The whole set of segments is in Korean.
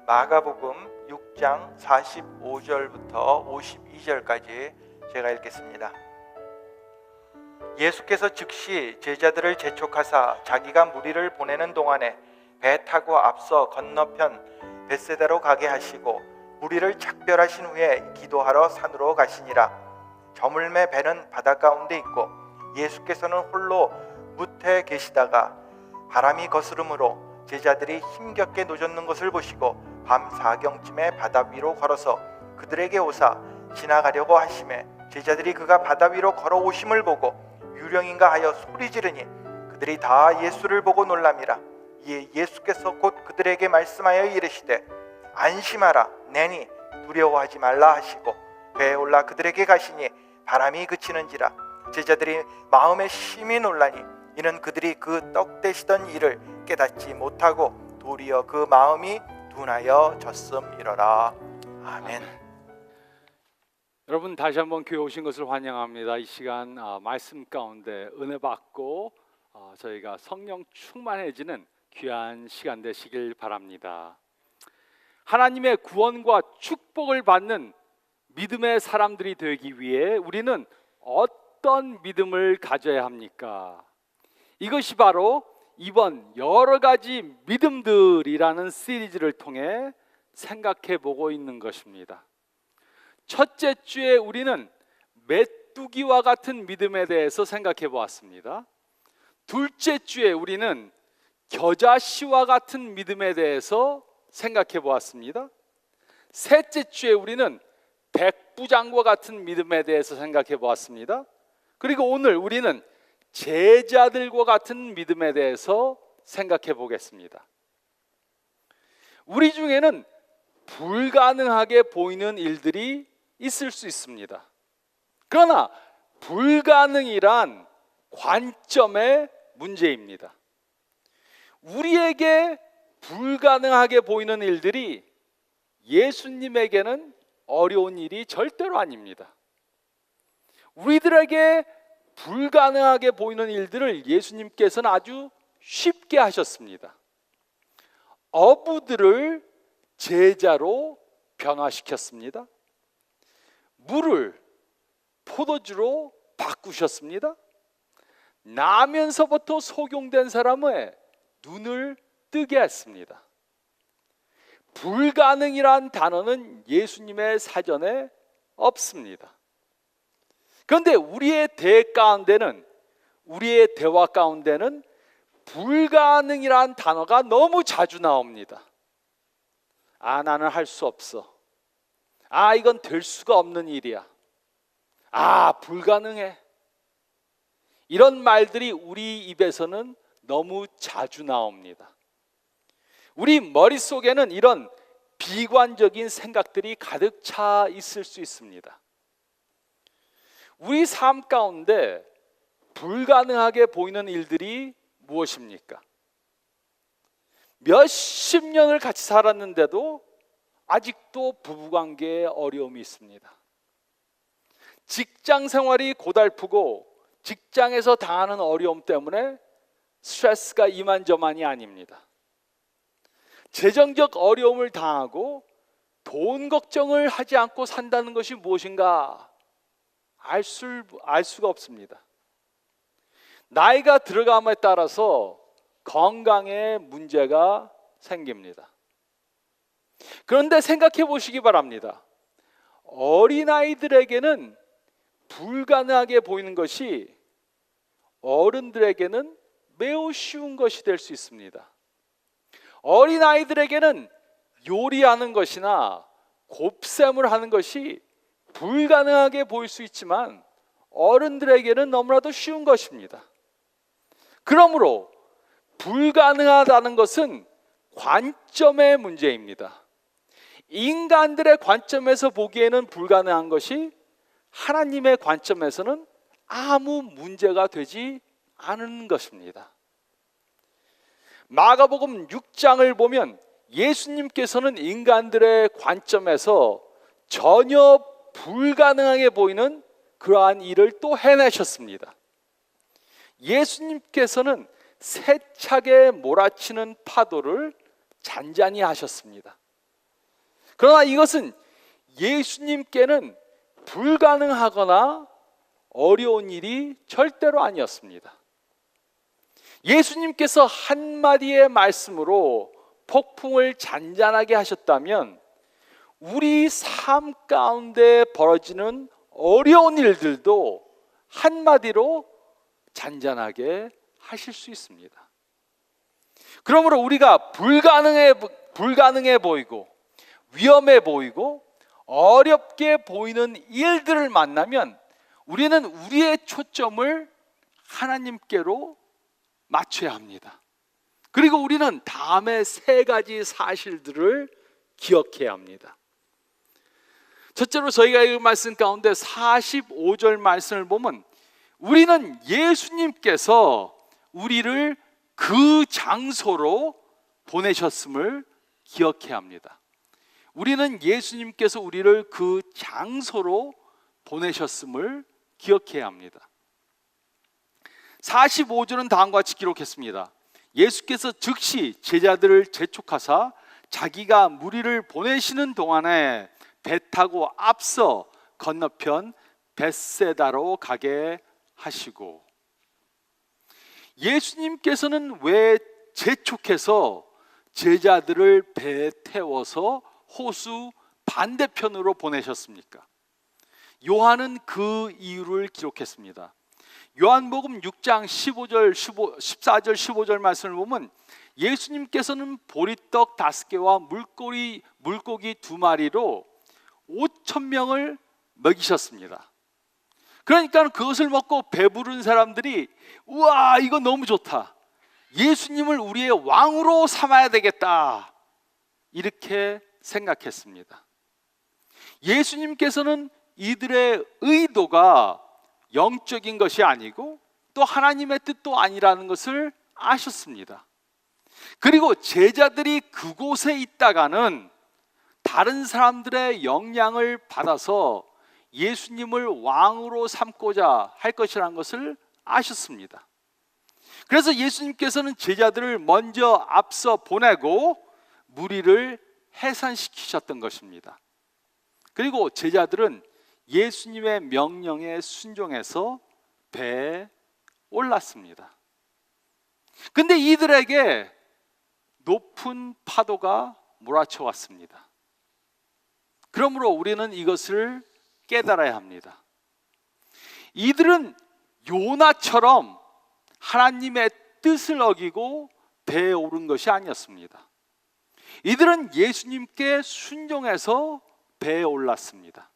마가복음 6장 45절부터 52절까지 제가 읽겠습니다. 예수께서 즉시 제자들을 재촉하사 자기가 무리를 보내는 동안에 배 타고 앞서 건너편 벳세다로 가게 하시고 무리를 작별하신 후에 기도하러 산으로 가시니라. 저물매 배는 바다 가운데 있고 예수께서는 홀로 뭇에 계시다가 바람이 거스름으로 제자들이 힘겹게 노젓는 것을 보시고 밤 사경쯤에 바다 위로 걸어서 그들에게 오사 지나가려고 하심에 제자들이 그가 바다 위로 걸어오심을 보고 유령인가 하여 소리 지르니 그들이 다 예수를 보고 놀람이라. 이에 예수께서 곧 그들에게 말씀하여 이르시되 안심하라 내니 두려워하지 말라 하시고 배에 올라 그들에게 가시니 바람이 그치는지라. 제자들이 마음에 심히 놀라니 이는 그들이 그 떡 대시던 일을 깨닫지 못하고 도리어 그 마음이 둔하여 졌음이러라. 아멘. 여러분 다시 한번 교회 오신 것을 환영합니다. 이 시간 말씀 가운데 은혜 받고 저희가 성령 충만해지는 귀한 시간 되시길 바랍니다. 하나님의 구원과 축복을 받는 믿음의 사람들이 되기 위해 우리는 어떤 믿음을 가져야 합니까? 이것이 바로 이번 여러 가지 믿음들이라는 시리즈를 통해 생각해 보고 있는 것입니다. 첫째 주에 우리는 메뚜기와 같은 믿음에 대해서 생각해 보았습니다. 둘째 주에 우리는 겨자씨와 같은 믿음에 대해서 생각해 보았습니다. 셋째 주에 우리는 백부장과 같은 믿음에 대해서 생각해 보았습니다. 그리고 오늘 우리는 제자들과 같은 믿음에 대해서 생각해 보겠습니다. 우리 중에는 불가능하게 보이는 일들이 있을 수 있습니다. 그러나 불가능이란 관점의 문제입니다. 우리에게 불가능하게 보이는 일들이 예수님에게는 어려운 일이 절대로 아닙니다. 우리들에게 불가능하게 보이는 일들을 예수님께서는 아주 쉽게 하셨습니다. 어부들을 제자로 변화시켰습니다. 물을 포도주로 바꾸셨습니다. 나면서부터 소경된 사람의 눈을 뜨게 했습니다. 불가능이란 단어는 예수님의 사전에 없습니다. 그런데 우리의 대화 가운데는 불가능이란 단어가 너무 자주 나옵니다. 나는 할 수 없어. 이건 될 수가 없는 일이야. 불가능해. 이런 말들이 우리 입에서는 너무 자주 나옵니다. 우리 머릿속에는 이런 비관적인 생각들이 가득 차 있을 수 있습니다. 우리 삶 가운데 불가능하게 보이는 일들이 무엇입니까? 몇십 년을 같이 살았는데도 아직도 부부관계에 어려움이 있습니다. 직장 생활이 고달프고 직장에서 당하는 어려움 때문에 스트레스가 이만저만이 아닙니다. 재정적 어려움을 당하고 돈 걱정을 하지 않고 산다는 것이 무엇인가 알 수가 없습니다. 나이가 들어감에 따라서 건강에 문제가 생깁니다. 그런데 생각해 보시기 바랍니다. 어린아이들에게는 불가능하게 보이는 것이 어른들에게는 매우 쉬운 것이 될 수 있습니다. 어린아이들에게는 요리하는 것이나 곱셈을 하는 것이 불가능하게 보일 수 있지만 어른들에게는 너무나도 쉬운 것입니다. 그러므로 불가능하다는 것은 관점의 문제입니다. 인간들의 관점에서 보기에는 불가능한 것이 하나님의 관점에서는 아무 문제가 되지 않은 것입니다. 마가복음 6장을 보면 예수님께서는 인간들의 관점에서 전혀 불가능하게 보이는 그러한 일을 또 해내셨습니다. 예수님께서는 세차게 몰아치는 파도를 잔잔히 하셨습니다. 그러나 이것은 예수님께는 불가능하거나 어려운 일이 절대로 아니었습니다. 예수님께서 한마디의 말씀으로 폭풍을 잔잔하게 하셨다면 우리 삶 가운데 벌어지는 어려운 일들도 한마디로 잔잔하게 하실 수 있습니다. 그러므로 우리가 불가능해 보이고 위험해 보이고 어렵게 보이는 일들을 만나면 우리는 우리의 초점을 하나님께로 맞춰야 합니다. 그리고 우리는 다음에 세 가지 사실들을 기억해야 합니다. 첫째로 저희가 읽은 말씀 가운데 45절 말씀을 보면 우리는 예수님께서 우리를 그 장소로 보내셨음을 기억해야 합니다. 우리는 예수님께서 우리를 그 장소로 보내셨음을 기억해야 합니다. 45절은 다음과 같이 기록했습니다. 예수께서 즉시 제자들을 재촉하사 자기가 무리를 보내시는 동안에 배 타고 앞서 건너편 벳세다로 가게 하시고, 예수님께서는 왜 재촉해서 제자들을 배에 태워서 호수 반대편으로 보내셨습니까? 요한은 그 이유를 기록했습니다. 요한복음 6장 14절 15절 말씀을 보면 예수님께서는 보리떡 5개와 물고기 2마리로 5,000명을 먹이셨습니다. 그러니까 그것을 먹고 배부른 사람들이 우와, 이거 너무 좋다, 예수님을 우리의 왕으로 삼아야 되겠다, 이렇게 생각했습니다. 예수님께서는 이들의 의도가 영적인 것이 아니고 또 하나님의 뜻도 아니라는 것을 아셨습니다. 그리고 제자들이 그곳에 있다가는 다른 사람들의 영향을 받아서 예수님을 왕으로 삼고자 할 것이라는 것을 아셨습니다. 그래서 예수님께서는 제자들을 먼저 앞서 보내고 무리를 해산시키셨던 것입니다. 그리고 제자들은 예수님의 명령에 순종해서 배에 올랐습니다. 근데 이들에게 높은 파도가 몰아쳐 왔습니다. 그러므로 우리는 이것을 깨달아야 합니다. 이들은 요나처럼 하나님의 뜻을 어기고 배에 오른 것이 아니었습니다. 이들은 예수님께 순종해서 배에 올랐습니다.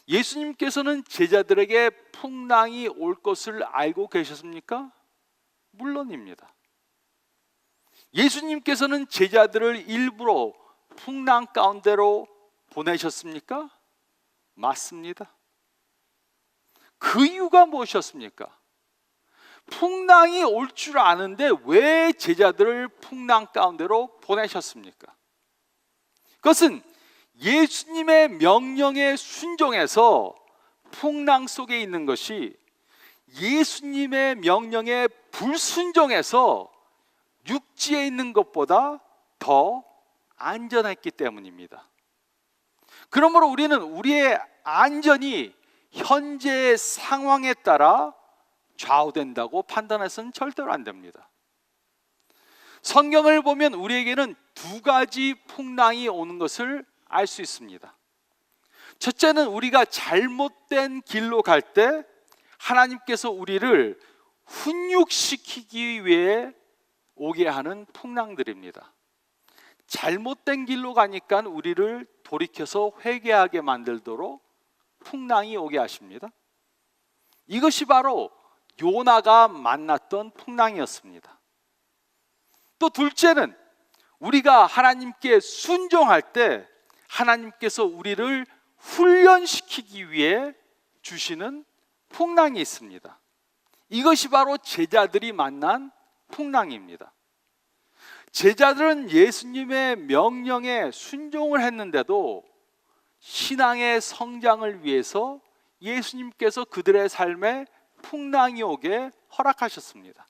예수님께서는 제자들에게 풍랑이 올 것을 알고 계셨습니까? 물론입니다. 예수님께서는 제자들을 일부러 풍랑 가운데로 보내셨습니까? 맞습니다. 그 이유가 무엇이었습니까? 풍랑이 올 줄 아는데 왜 제자들을 풍랑 가운데로 보내셨습니까? 그것은 예수님의 명령에 순종해서 풍랑 속에 있는 것이 예수님의 명령에 불순종해서 육지에 있는 것보다 더 안전했기 때문입니다. 그러므로 우리는 우리의 안전이 현재의 상황에 따라 좌우된다고 판단해서는 절대로 안 됩니다. 성경을 보면 우리에게는 두 가지 풍랑이 오는 것을 알 수 있습니다. 첫째는 우리가 잘못된 길로 갈 때 하나님께서 우리를 훈육시키기 위해 오게 하는 풍랑들입니다. 잘못된 길로 가니까 우리를 돌이켜서 회개하게 만들도록 풍랑이 오게 하십니다. 이것이 바로 요나가 만났던 풍랑이었습니다. 또 둘째는 우리가 하나님께 순종할 때 하나님께서 우리를 훈련시키기 위해 주시는 풍랑이 있습니다. 이것이 바로 제자들이 만난 풍랑입니다. 제자들은 예수님의 명령에 순종을 했는데도 신앙의 성장을 위해서 예수님께서 그들의 삶에 풍랑이 오게 허락하셨습니다.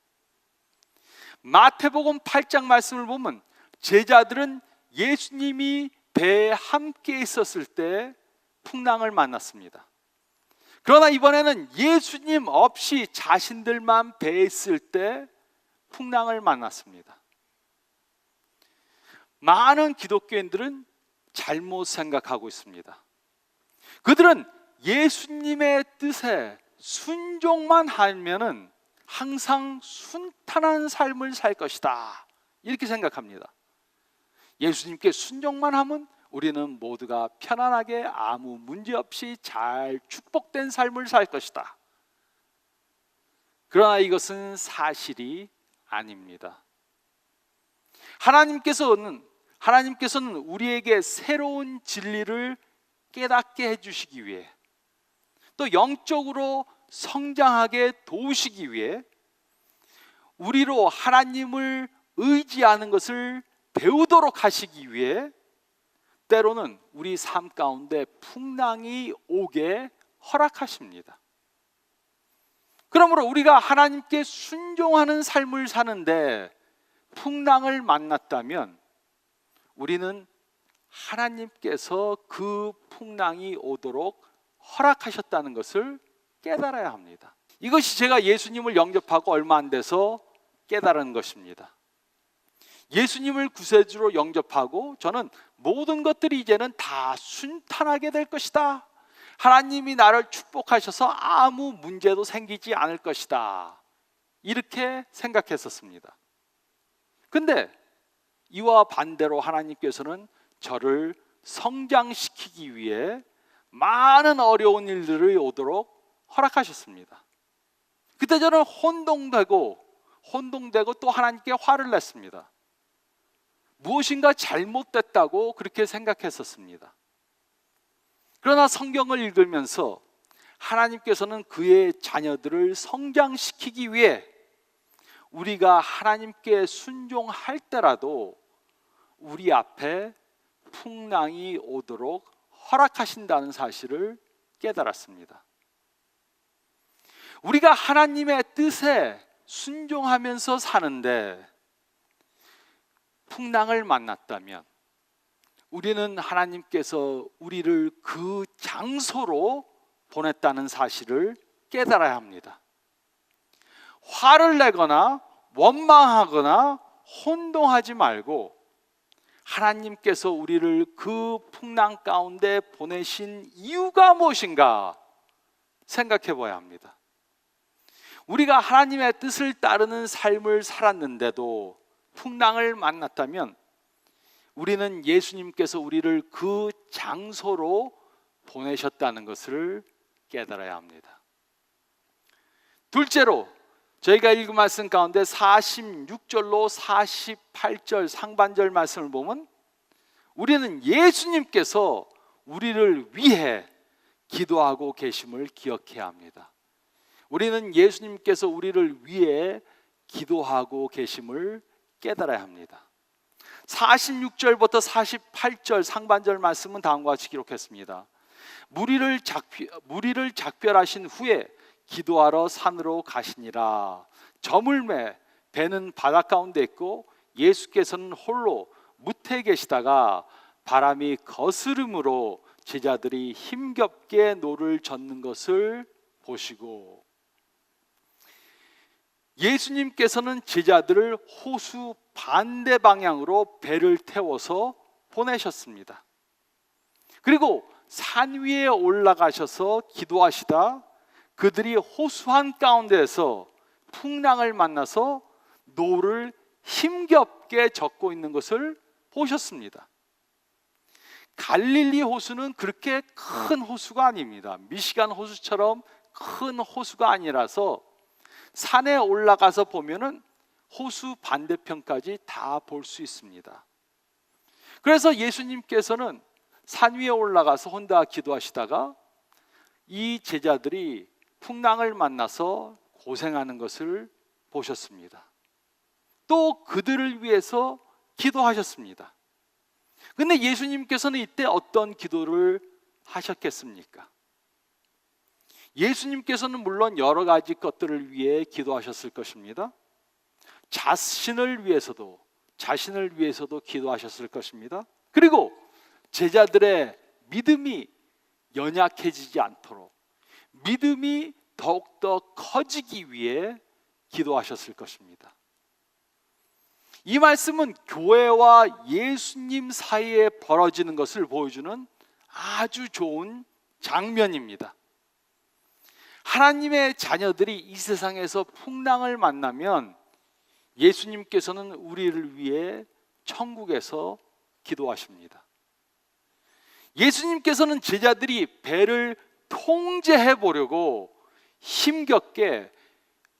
마태복음 8장 말씀을 보면 제자들은 예수님이 배에 함께 있었을 때 풍랑을 만났습니다. 그러나 이번에는 예수님 없이 자신들만 배에 있을 때 풍랑을 만났습니다. 많은 기독교인들은 잘못 생각하고 있습니다. 그들은 예수님의 뜻에 순종만 하면은 항상 순탄한 삶을 살 것이다, 이렇게 생각합니다. 예수님께 순종만 하면 우리는 모두가 편안하게 아무 문제 없이 잘 축복된 삶을 살 것이다. 그러나 이것은 사실이 아닙니다. 하나님께서는 우리에게 새로운 진리를 깨닫게 해주시기 위해, 또 영적으로 성장하게 도우시기 위해 우리로 하나님을 의지하는 것을 배우도록 하시기 위해 때로는 우리 삶 가운데 풍랑이 오게 허락하십니다. 그러므로 우리가 하나님께 순종하는 삶을 사는데 풍랑을 만났다면 우리는 하나님께서 그 풍랑이 오도록 허락하셨다는 것을 깨달아야 합니다. 이것이 제가 예수님을 영접하고 얼마 안 돼서 깨달은 것입니다. 예수님을 구세주로 영접하고 저는 모든 것들이 이제는 다 순탄하게 될 것이다, 하나님이 나를 축복하셔서 아무 문제도 생기지 않을 것이다, 이렇게 생각했었습니다. 근데 이와 반대로 하나님께서는 저를 성장시키기 위해 많은 어려운 일들이 오도록 허락하셨습니다. 그때 저는 혼동되고 또 하나님께 화를 냈습니다. 무엇인가 잘못됐다고 그렇게 생각했었습니다. 그러나 성경을 읽으면서 하나님께서는 그의 자녀들을 성장시키기 위해 우리가 하나님께 순종할 때라도 우리 앞에 풍랑이 오도록 허락하신다는 사실을 깨달았습니다. 우리가 하나님의 뜻에 순종하면서 사는데 풍랑을 만났다면 우리는 하나님께서 우리를 그 장소로 보냈다는 사실을 깨달아야 합니다. 화를 내거나 원망하거나 혼동하지 말고 하나님께서 우리를 그 풍랑 가운데 보내신 이유가 무엇인가 생각해 봐야 합니다. 우리가 하나님의 뜻을 따르는 삶을 살았는데도 풍랑을 만났다면 우리는 예수님께서 우리를 그 장소로 보내셨다는 것을 깨달아야 합니다. 둘째로 저희가 읽은 말씀 가운데 46절로 48절 상반절 말씀을 보면 우리는 예수님께서 우리를 위해 기도하고 계심을 기억해야 합니다. 우리는 예수님께서 우리를 위해 기도하고 계심을 깨달아야 합니다. 46절부터 48절 상반절 말씀은 다음과 같이 기록했습니다. 무리를 작별하신 후에 기도하러 산으로 가시니라. 저물매 배는 바다 가운데 있고 예수께서는 홀로 무태에 계시다가 바람이 거스름으로 제자들이 힘겹게 노를 젓는 것을 보시고, 예수님께서는 제자들을 호수 반대 방향으로 배를 태워서 보내셨습니다. 그리고 산 위에 올라가셔서 기도하시다 그들이 호수 한가운데에서 풍랑을 만나서 노를 힘겹게 젓고 있는 것을 보셨습니다. 갈릴리 호수는 그렇게 큰 호수가 아닙니다. 미시간 호수처럼 큰 호수가 아니라서 산에 올라가서 보면은 호수 반대편까지 다 볼 수 있습니다. 그래서 예수님께서는 산 위에 올라가서 혼자 기도하시다가 이 제자들이 풍랑을 만나서 고생하는 것을 보셨습니다. 또 그들을 위해서 기도하셨습니다. 근데 예수님께서는 이때 어떤 기도를 하셨겠습니까? 예수님께서는 물론 여러 가지 것들을 위해 기도하셨을 것입니다. 자신을 위해서도 자신을 위해서도 기도하셨을 것입니다. 그리고 제자들의 믿음이 연약해지지 않도록 믿음이 더욱더 커지기 위해 기도하셨을 것입니다. 이 말씀은 교회와 예수님 사이에 벌어지는 것을 보여주는 아주 좋은 장면입니다. 하나님의 자녀들이 이 세상에서 풍랑을 만나면 예수님께서는 우리를 위해 천국에서 기도하십니다. 예수님께서는 제자들이 배를 통제해 보려고 힘겹게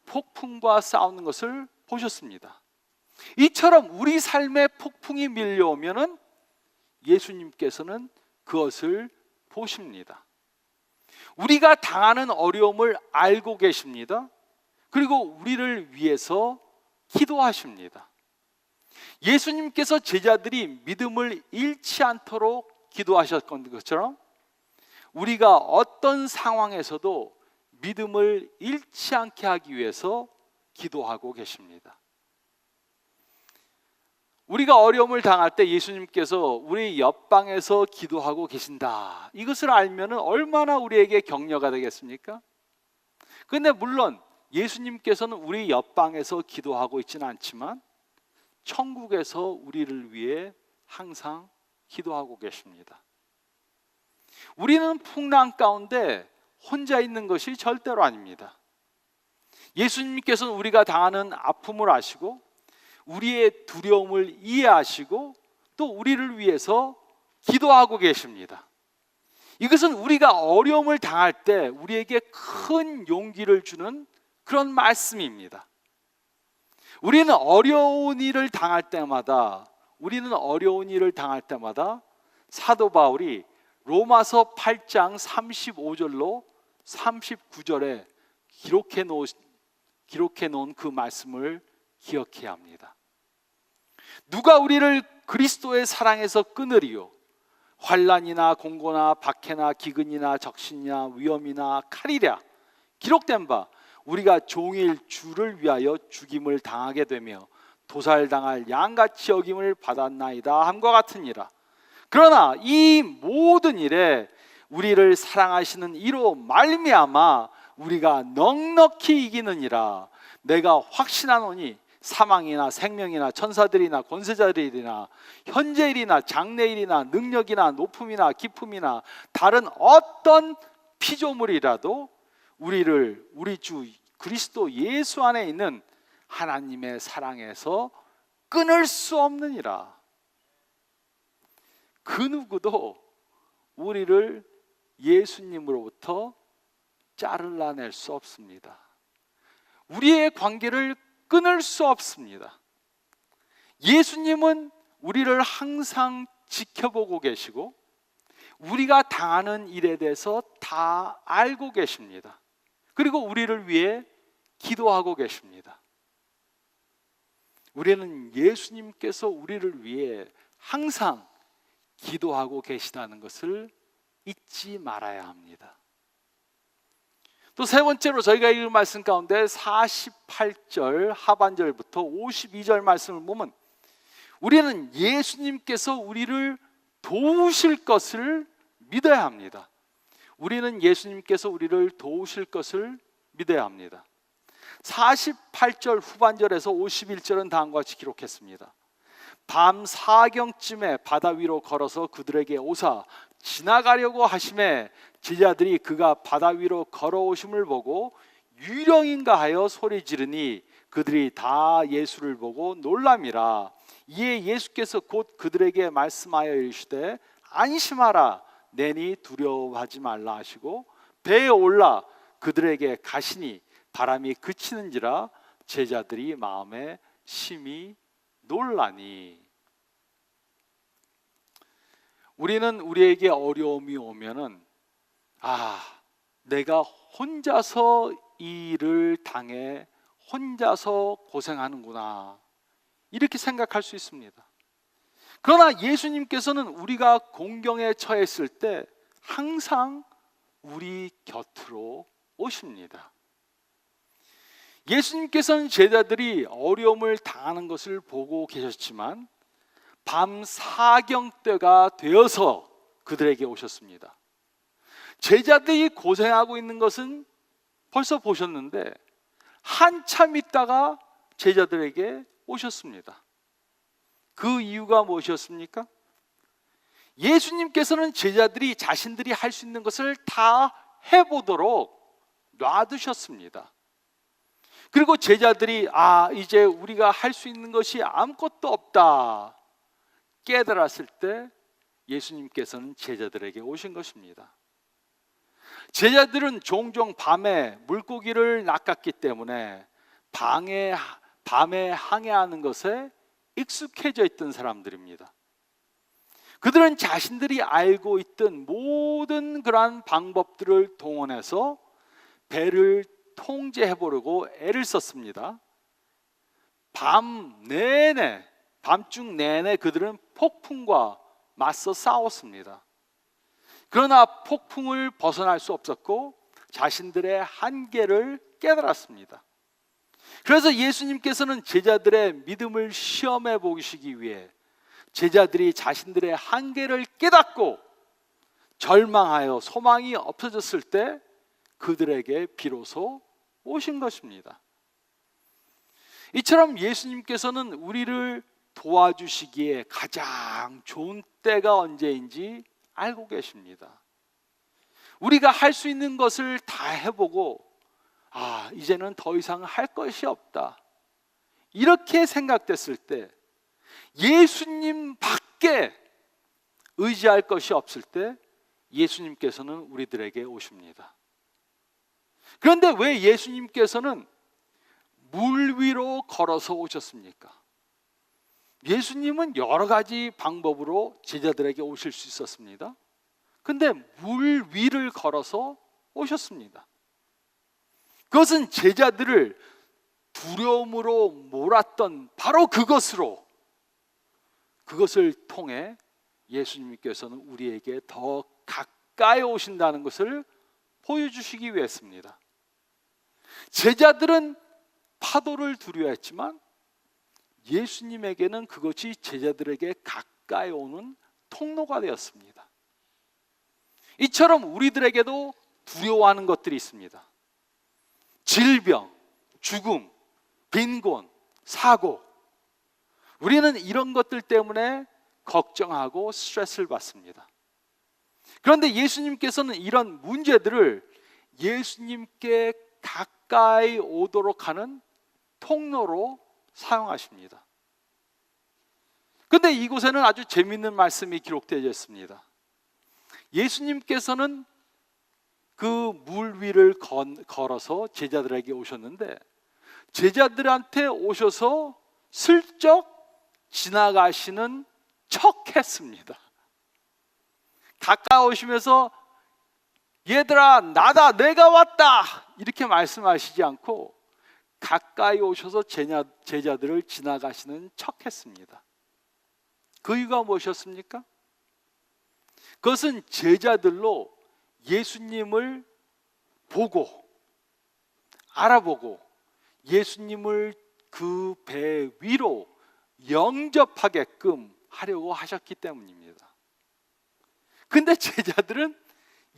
폭풍과 싸우는 것을 보셨습니다. 이처럼 우리 삶에 폭풍이 밀려오면은 예수님께서는 그것을 보십니다. 우리가 당하는 어려움을 알고 계십니다. 그리고 우리를 위해서 기도하십니다. 예수님께서 제자들이 믿음을 잃지 않도록 기도하셨던 것처럼 우리가 어떤 상황에서도 믿음을 잃지 않게 하기 위해서 기도하고 계십니다. 우리가 어려움을 당할 때 예수님께서 우리 옆방에서 기도하고 계신다, 이것을 알면 얼마나 우리에게 격려가 되겠습니까? 그런데 물론 예수님께서는 우리 옆방에서 기도하고 있지는 않지만 천국에서 우리를 위해 항상 기도하고 계십니다. 우리는 풍랑 가운데 혼자 있는 것이 절대로 아닙니다. 예수님께서는 우리가 당하는 아픔을 아시고 우리의 두려움을 이해하시고 또 우리를 위해서 기도하고 계십니다. 이것은 우리가 어려움을 당할 때 우리에게 큰 용기를 주는 그런 말씀입니다. 우리는 어려운 일을 당할 때마다 사도 바울이 로마서 8장 35절로 39절에 기록해 놓은 그 말씀을 기억해야 합니다. 누가 우리를 그리스도의 사랑에서 끊으리요? 환난이나 공고나 박해나 기근이나 적신이나 위험이나 칼이랴. 기록된 바 우리가 종일 주를 위하여 죽임을 당하게 되며 도살당할 양같이 여김을 받았나이다 함과 같으니라. 그러나 이 모든 일에 우리를 사랑하시는 이로 말미암아 우리가 넉넉히 이기느니라. 내가 확신하노니 사망이나 생명이나 천사들이나 권세자들이나 현재일이나 장래일이나 능력이나 높음이나 깊음이나 다른 어떤 피조물이라도 우리를 우리 주 그리스도 예수 안에 있는 하나님의 사랑에서 끊을 수 없느니라. 그 누구도 우리를 예수님으로부터 자르라낼 수 없습니다. 우리의 관계를 끊을 수 없습니다. 예수님은 우리를 항상 지켜보고 계시고 우리가 당하는 일에 대해서 다 알고 계십니다. 그리고 우리를 위해 기도하고 계십니다. 우리는 예수님께서 우리를 위해 항상 기도하고 계시다는 것을 잊지 말아야 합니다. 또 세 번째로 저희가 읽은 말씀 가운데 48절 하반절부터 52절 말씀을 보면 우리는 예수님께서 우리를 도우실 것을 믿어야 합니다. 우리는 예수님께서 우리를 도우실 것을 믿어야 합니다. 48절 후반절에서 51절은 다음과 같이 기록했습니다. 밤 사경쯤에 바다 위로 걸어서 그들에게 오사 지나가려고 하심에 제자들이 그가 바다 위로 걸어오심을 보고 유령인가 하여 소리 지르니 그들이 다 예수를 보고 놀람이라. 이에 예수께서 곧 그들에게 말씀하여 이르시되 안심하라, 내니 두려워하지 말라 하시고 배에 올라 그들에게 가시니 바람이 그치는지라 제자들이 마음에 심히 놀라니. 우리는 우리에게 어려움이 오면은 내가 혼자서 이 일을 당해 혼자서 고생하는구나, 이렇게 생각할 수 있습니다. 그러나 예수님께서는 우리가 공경에 처했을 때 항상 우리 곁으로 오십니다. 예수님께서는 제자들이 어려움을 당하는 것을 보고 계셨지만 밤 사경때가 되어서 그들에게 오셨습니다. 제자들이 고생하고 있는 것은 벌써 보셨는데 한참 있다가 제자들에게 오셨습니다. 그 이유가 무엇이었습니까? 예수님께서는 제자들이 자신들이 할 수 있는 것을 다 해보도록 놔두셨습니다. 그리고 제자들이 이제 우리가 할 수 있는 것이 아무것도 없다 깨달았을 때 예수님께서는 제자들에게 오신 것입니다. 제자들은 종종 밤에 물고기를 낚았기 때문에 밤에 항해하는 것에 익숙해져 있던 사람들입니다. 그들은 자신들이 알고 있던 모든 그러한 방법들을 동원해서 배를 통제해 보려고 애를 썼습니다. 밤중 내내 그들은 폭풍과 맞서 싸웠습니다. 그러나 폭풍을 벗어날 수 없었고 자신들의 한계를 깨달았습니다. 그래서 예수님께서는 제자들의 믿음을 시험해 보시기 위해 제자들이 자신들의 한계를 깨닫고 절망하여 소망이 없어졌을 때 그들에게 비로소 오신 것입니다. 이처럼 예수님께서는 우리를 도와주시기에 가장 좋은 때가 언제인지 알고 계십니다. 우리가 할 수 있는 것을 다 해보고 이제는 더 이상 할 것이 없다 이렇게 생각됐을 때 예수님 밖에 의지할 것이 없을 때 예수님께서는 우리들에게 오십니다. 그런데 왜 예수님께서는 물 위로 걸어서 오셨습니까? 예수님은 여러 가지 방법으로 제자들에게 오실 수 있었습니다. 근데 물 위를 걸어서 오셨습니다. 그것은 제자들을 두려움으로 몰았던 바로 그것을 통해 예수님께서는 우리에게 더 가까이 오신다는 것을 보여주시기 위해서입니다. 제자들은 파도를 두려워했지만 예수님에게는 그것이 제자들에게 가까이 오는 통로가 되었습니다. 이처럼 우리들에게도 두려워하는 것들이 있습니다. 질병, 죽음, 빈곤, 사고. 우리는 이런 것들 때문에 걱정하고 스트레스를 받습니다. 그런데 예수님께서는 이런 문제들을 예수님께 가까이 오도록 하는 통로로 사용하십니다. 그런데 이곳에는 아주 재미있는 말씀이 기록되어 있습니다. 예수님께서는 그 물 위를 걸어서 제자들에게 오셨는데 제자들한테 오셔서 슬쩍 지나가시는 척 했습니다. 가까우시면서 얘들아 나다 내가 왔다 이렇게 말씀하시지 않고 가까이 오셔서 제자들을 지나가시는 척 했습니다. 그 이유가 무엇이었습니까? 그것은 제자들로 예수님을 보고 알아보고 예수님을 그 배 위로 영접하게끔 하려고 하셨기 때문입니다. 근데 제자들은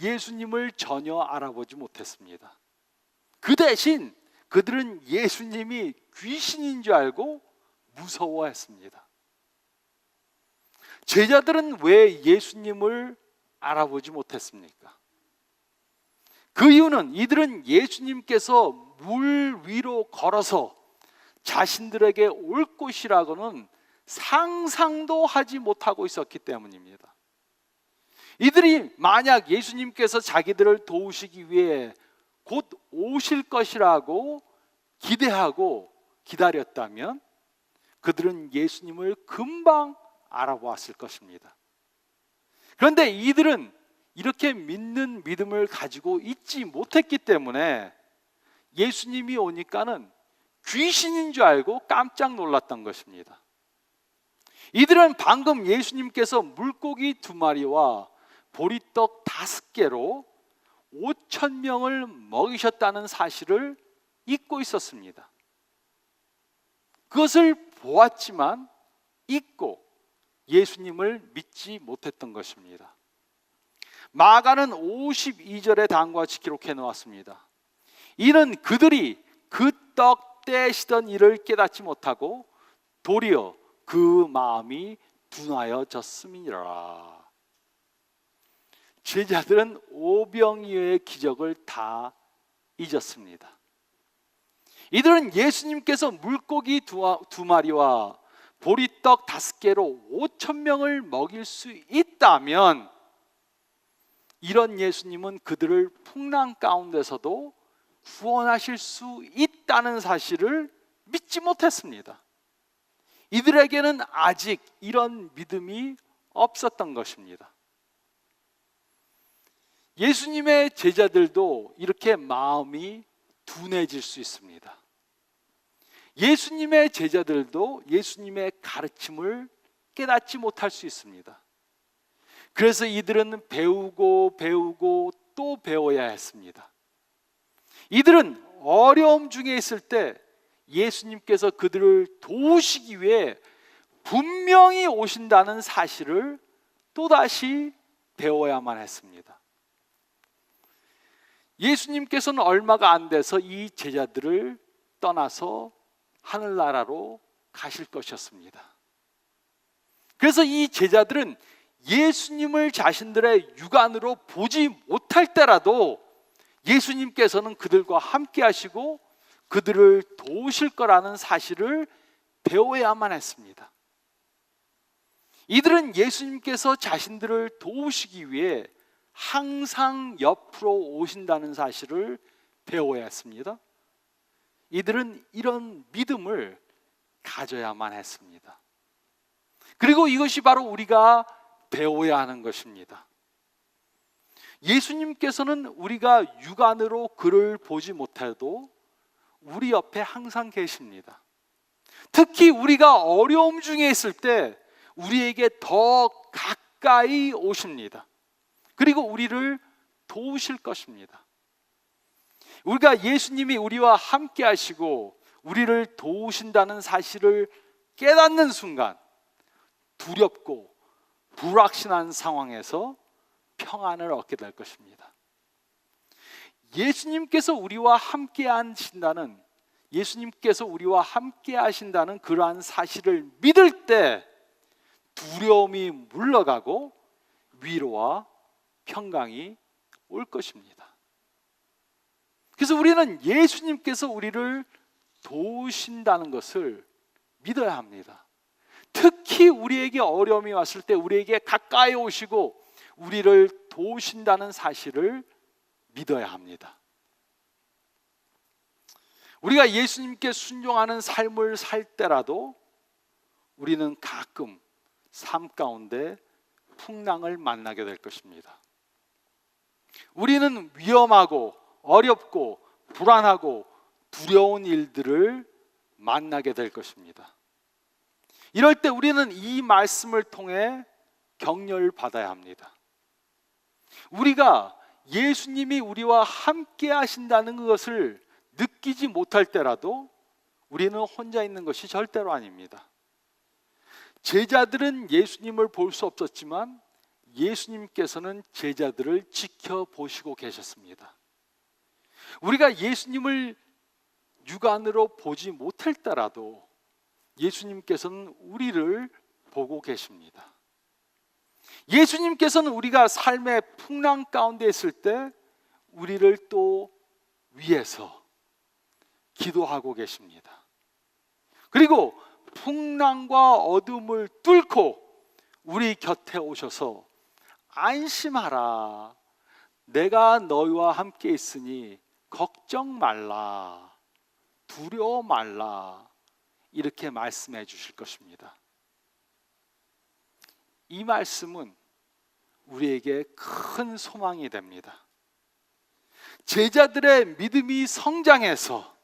예수님을 전혀 알아보지 못했습니다. 그 대신 그들은 예수님이 귀신인 줄 알고 무서워했습니다. 제자들은 왜 예수님을 알아보지 못했습니까? 그 이유는 이들은 예수님께서 물 위로 걸어서 자신들에게 올 곳이라고는 상상도 하지 못하고 있었기 때문입니다. 이들이 만약 예수님께서 자기들을 도우시기 위해 곧 오실 것이라고 기대하고 기다렸다면 그들은 예수님을 금방 알아보았을 것입니다. 그런데 이들은 이렇게 믿는 믿음을 가지고 있지 못했기 때문에 예수님이 오니까는 귀신인 줄 알고 깜짝 놀랐던 것입니다. 이들은 방금 예수님께서 물고기 2마리와 보리떡 5개로 5,000명을 먹이셨다는 사실을 잊고 있었습니다. 그것을 보았지만 잊고 예수님을 믿지 못했던 것입니다. 마가는 52절에 다음과 같이 기록해 놓았습니다. 이는 그들이 그 떡 떼시던 일을 깨닫지 못하고 도리어 그 마음이 둔하여졌음이니라. 제자들은 오병이어의 기적을 다 잊었습니다. 이들은 예수님께서 물고기 두 마리와 보리떡 5개로 5,000명을 먹일 수 있다면 이런 예수님은 그들을 풍랑 가운데서도 구원하실 수 있다는 사실을 믿지 못했습니다. 이들에게는 아직 이런 믿음이 없었던 것입니다. 예수님의 제자들도 이렇게 마음이 둔해질 수 있습니다. 예수님의 제자들도 예수님의 가르침을 깨닫지 못할 수 있습니다. 그래서 이들은 배우고 또 배워야 했습니다. 이들은 어려움 중에 있을 때 예수님께서 그들을 도우시기 위해 분명히 오신다는 사실을 또다시 배워야만 했습니다. 예수님께서는 얼마가 안 돼서 이 제자들을 떠나서 하늘나라로 가실 것이었습니다. 그래서 이 제자들은 예수님을 자신들의 육안으로 보지 못할 때라도 예수님께서는 그들과 함께 하시고 그들을 도우실 거라는 사실을 배워야만 했습니다. 이들은 예수님께서 자신들을 도우시기 위해 항상 옆으로 오신다는 사실을 배워야 했습니다. 이들은 이런 믿음을 가져야만 했습니다. 그리고 이것이 바로 우리가 배워야 하는 것입니다. 예수님께서는 우리가 육안으로 그를 보지 못해도 우리 옆에 항상 계십니다. 특히 우리가 어려움 중에 있을 때 우리에게 더 가까이 오십니다. 그리고 우리를 도우실 것입니다. 우리가 예수님이 우리와 함께 하시고 우리를 도우신다는 사실을 깨닫는 순간 두렵고 불확실한 상황에서 평안을 얻게 될 것입니다. 예수님께서 우리와 함께 하신다는 그러한 사실을 믿을 때 두려움이 물러가고 위로와 평강이 올 것입니다. 그래서 우리는 예수님께서 우리를 도우신다는 것을 믿어야 합니다. 특히 우리에게 어려움이 왔을 때 우리에게 가까이 오시고 우리를 도우신다는 사실을 믿어야 합니다. 우리가 예수님께 순종하는 삶을 살 때라도 우리는 가끔 삶 가운데 풍랑을 만나게 될 것입니다. 우리는 위험하고 어렵고 불안하고 두려운 일들을 만나게 될 것입니다. 이럴 때 우리는 이 말씀을 통해 격려를 받아야 합니다. 우리가 예수님이 우리와 함께 하신다는 것을 느끼지 못할 때라도 우리는 혼자 있는 것이 절대로 아닙니다. 제자들은 예수님을 볼 수 없었지만 예수님께서는 제자들을 지켜보시고 계셨습니다. 우리가 예수님을 육안으로 보지 못할 때라도 예수님께서는 우리를 보고 계십니다. 예수님께서는 우리가 삶의 풍랑 가운데 있을 때 우리를 또 위해서 기도하고 계십니다. 그리고 풍랑과 어둠을 뚫고 우리 곁에 오셔서 안심하라, 내가 너희와 함께 있으니 걱정 말라, 두려워 말라, 이렇게 말씀해 주실 것입니다. 이 말씀은 우리에게 큰 소망이 됩니다. 제자들의 믿음이 성장해서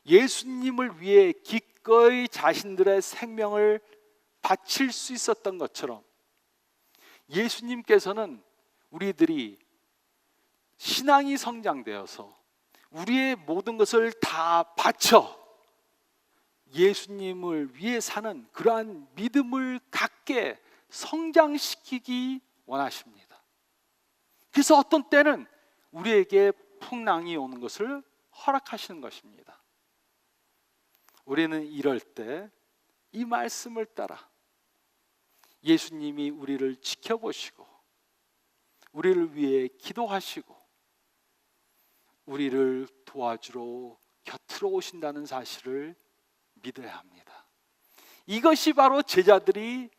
예수님을 위해 기꺼이 자신들의 생명을 바칠 수 있었던 것처럼 예수님께서는 우리들이 신앙이 성장되어서 우리의 모든 것을 다 바쳐 예수님을 위해 사는 그러한 믿음을 갖게 성장시키기 원하십니다. 그래서 어떤 때는 우리에게 풍랑이 오는 것을 허락하시는 것입니다. 우리는 이럴 때 이 말씀을 따라 예수님이 우리를 지켜보시고 우리를 위해 기도하시고 우리를 도와주러 곁으로 오신다는 사실을 믿어야 합니다. 이것이 바로 제자들이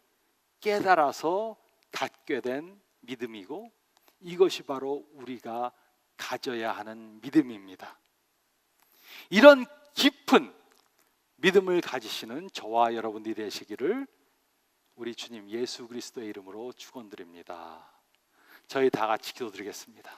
깨달아서 갖게 된 믿음이고 이것이 바로 우리가 가져야 하는 믿음입니다. 이런 깊은 믿음을 가지시는 저와 여러분들이 되시기를 우리 주님 예수 그리스도의 이름으로 축원드립니다. 저희 다 같이 기도드리겠습니다.